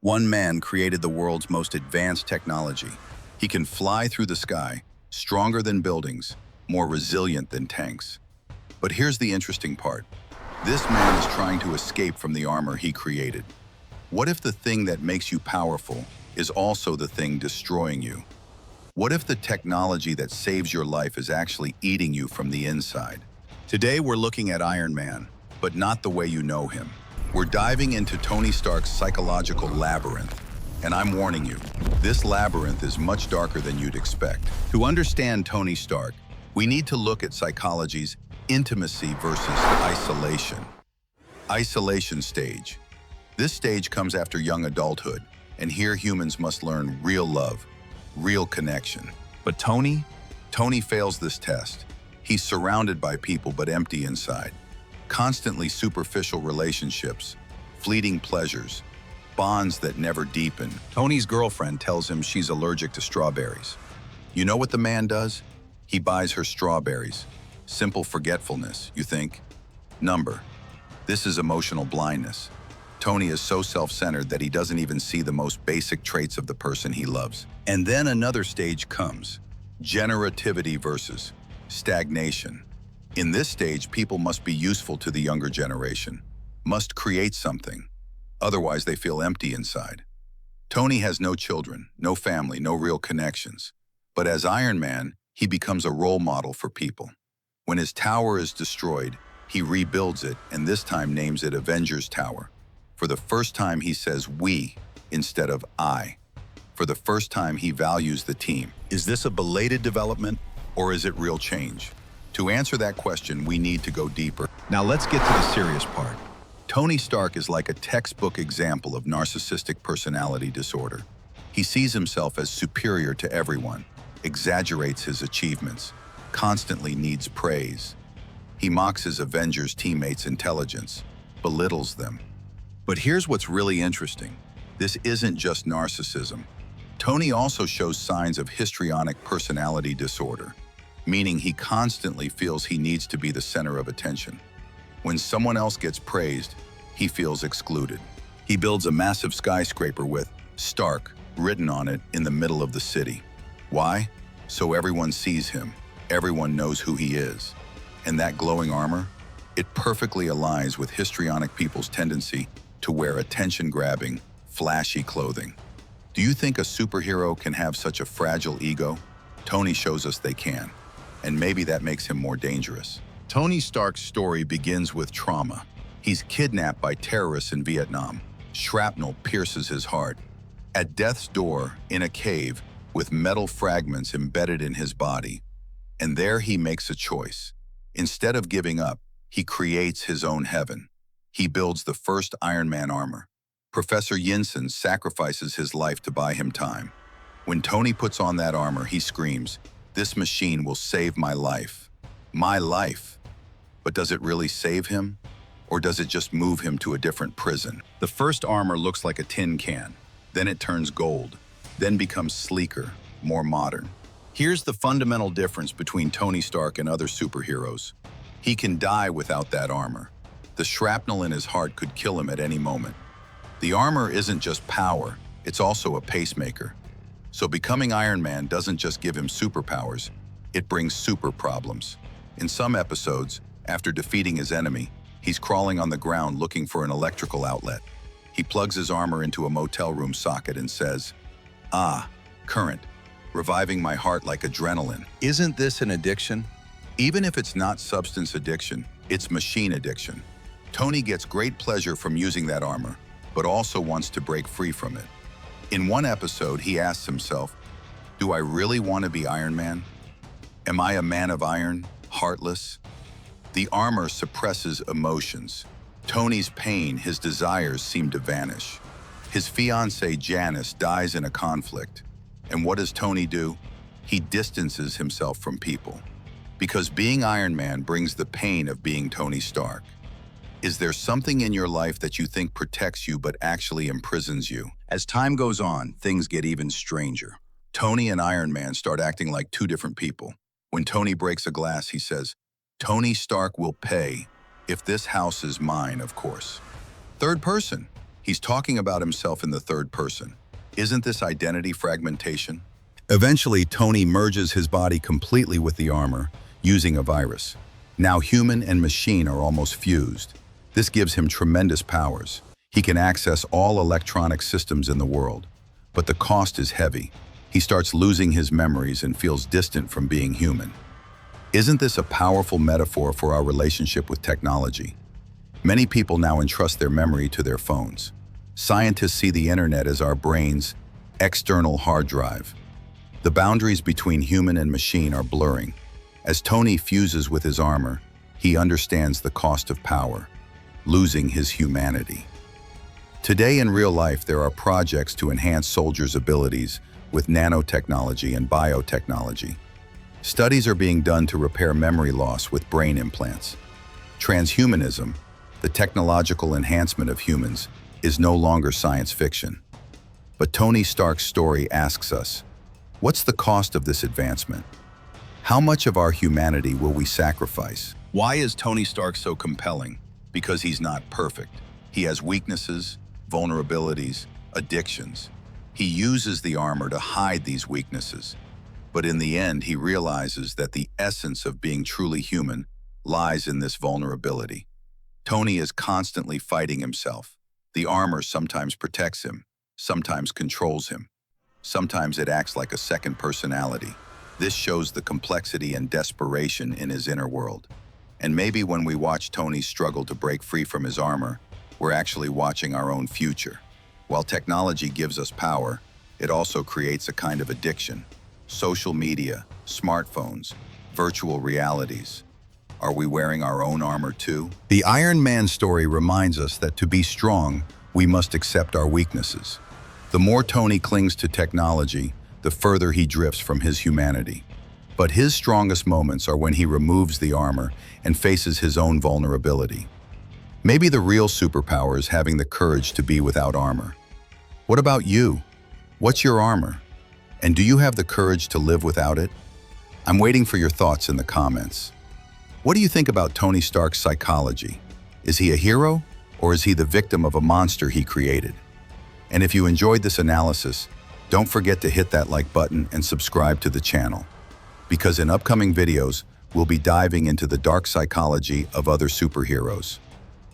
One man created the world's most advanced technology. He can fly through the sky, stronger than buildings, more resilient than tanks. But here's the interesting part. This man is trying to escape from the armor he created. What if the thing that makes you powerful is also the thing destroying you? What if the technology that saves your life is actually eating you from the inside? Today we're looking at Iron Man, but not the way you know him. We're diving into Tony Stark's psychological labyrinth. And I'm warning you, this labyrinth is much darker than you'd expect. To understand Tony Stark, we need to look at psychology's intimacy versus isolation. Isolation stage. This stage comes after young adulthood, and here humans must learn real love, real connection. But Tony fails this test. He's surrounded by people but empty inside. Constantly superficial relationships, fleeting pleasures, bonds that never deepen. Tony's girlfriend tells him she's allergic to strawberries. You know what the man does? He buys her strawberries. Simple forgetfulness, you think? Number. This is emotional blindness. Tony is so self-centered that he doesn't even see the most basic traits of the person he loves. And then another stage comes. Generativity versus stagnation. In this stage, people must be useful to the younger generation, must create something. Otherwise, they feel empty inside. Tony has no children, no family, no real connections. But as Iron Man, he becomes a role model for people. When his tower is destroyed, he rebuilds it and this time names it Avenger's Tower. For the first time, he says we instead of I. For the first time, he values the team. Is this a belated development or is it real change? To answer that question, we need to go deeper. Now let's get to the serious part. Tony Stark is like a textbook example of narcissistic personality disorder. He sees himself as superior to everyone, exaggerates his achievements, constantly needs praise. He mocks his Avengers teammates' intelligence, belittles them. But here's what's really interesting. This isn't just narcissism. Tony also shows signs of histrionic personality disorder, meaning he constantly feels he needs to be the center of attention. When someone else gets praised, he feels excluded. He builds a massive skyscraper with Stark written on it in the middle of the city. Why? So everyone sees him, everyone knows who he is. And that glowing armor? It perfectly aligns with histrionic people's tendency to wear attention-grabbing, flashy clothing. Do you think a superhero can have such a fragile ego? Tony shows us they can. And maybe that makes him more dangerous. Tony Stark's story begins with trauma. He's kidnapped by terrorists in Vietnam. Shrapnel pierces his heart. At death's door, in a cave, with metal fragments embedded in his body. And there he makes a choice. Instead of giving up, he creates his own heaven. He builds the first Iron Man armor. Professor Yinsen sacrifices his life to buy him time. When Tony puts on that armor, he screams, "This machine will save my life." My life. But does it really save him? Or does it just move him to a different prison? The first armor looks like a tin can. Then it turns gold. Then becomes sleeker, more modern. Here's the fundamental difference between Tony Stark and other superheroes. He can die without that armor. The shrapnel in his heart could kill him at any moment. The armor isn't just power, it's also a pacemaker. So becoming Iron Man doesn't just give him superpowers, it brings super problems. In some episodes, after defeating his enemy, he's crawling on the ground looking for an electrical outlet. He plugs his armor into a motel room socket and says, "Ah, current, reviving my heart like adrenaline." Isn't this an addiction? Even if it's not substance addiction, it's machine addiction. Tony gets great pleasure from using that armor, but also wants to break free from it. In one episode, he asks himself, do I really want to be Iron Man? Am I a man of iron, heartless? The armor suppresses emotions. Tony's pain, his desires seem to vanish. His fiancée Janice dies in a conflict. And what does Tony do? He distances himself from people. Because being Iron Man brings the pain of being Tony Stark. Is there something in your life that you think protects you but actually imprisons you? As time goes on, things get even stranger. Tony and Iron Man start acting like two different people. When Tony breaks a glass, he says, "Tony Stark will pay, if this house is mine, of course." Third person. He's talking about himself in the third person. Isn't this identity fragmentation? Eventually, Tony merges his body completely with the armor, using a virus. Now human and machine are almost fused. This gives him tremendous powers. He can access all electronic systems in the world. But the cost is heavy. He starts losing his memories and feels distant from being human. Isn't this a powerful metaphor for our relationship with technology? Many people now entrust their memory to their phones. Scientists see the internet as our brain's external hard drive. The boundaries between human and machine are blurring. As Tony fuses with his armor, he understands the cost of power, losing his humanity. Today in real life, there are projects to enhance soldiers' abilities with nanotechnology and biotechnology. Studies are being done to repair memory loss with brain implants. Transhumanism, the technological enhancement of humans, is no longer science fiction. But Tony Stark's story asks us, what's the cost of this advancement? How much of our humanity will we sacrifice? Why is Tony Stark so compelling? Because he's not perfect. He has weaknesses, vulnerabilities, addictions. He uses the armor to hide these weaknesses. But in the end, he realizes that the essence of being truly human lies in this vulnerability. Tony is constantly fighting himself. The armor sometimes protects him, sometimes controls him. Sometimes it acts like a second personality. This shows the complexity and desperation in his inner world. And maybe when we watch Tony struggle to break free from his armor, we're actually watching our own future. While technology gives us power, it also creates a kind of addiction. Social media, smartphones, virtual realities. Are we wearing our own armor too? The Iron Man story reminds us that to be strong, we must accept our weaknesses. The more Tony clings to technology, the further he drifts from his humanity. But his strongest moments are when he removes the armor and faces his own vulnerability. Maybe the real superpower is having the courage to be without armor. What about you? What's your armor? And do you have the courage to live without it? I'm waiting for your thoughts in the comments. What do you think about Tony Stark's psychology? Is he a hero, or is he the victim of a monster he created? And if you enjoyed this analysis, don't forget to hit that like button and subscribe to the channel. Because in upcoming videos, we'll be diving into the dark psychology of other superheroes.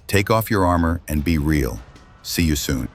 Take off your armor and be real. See you soon.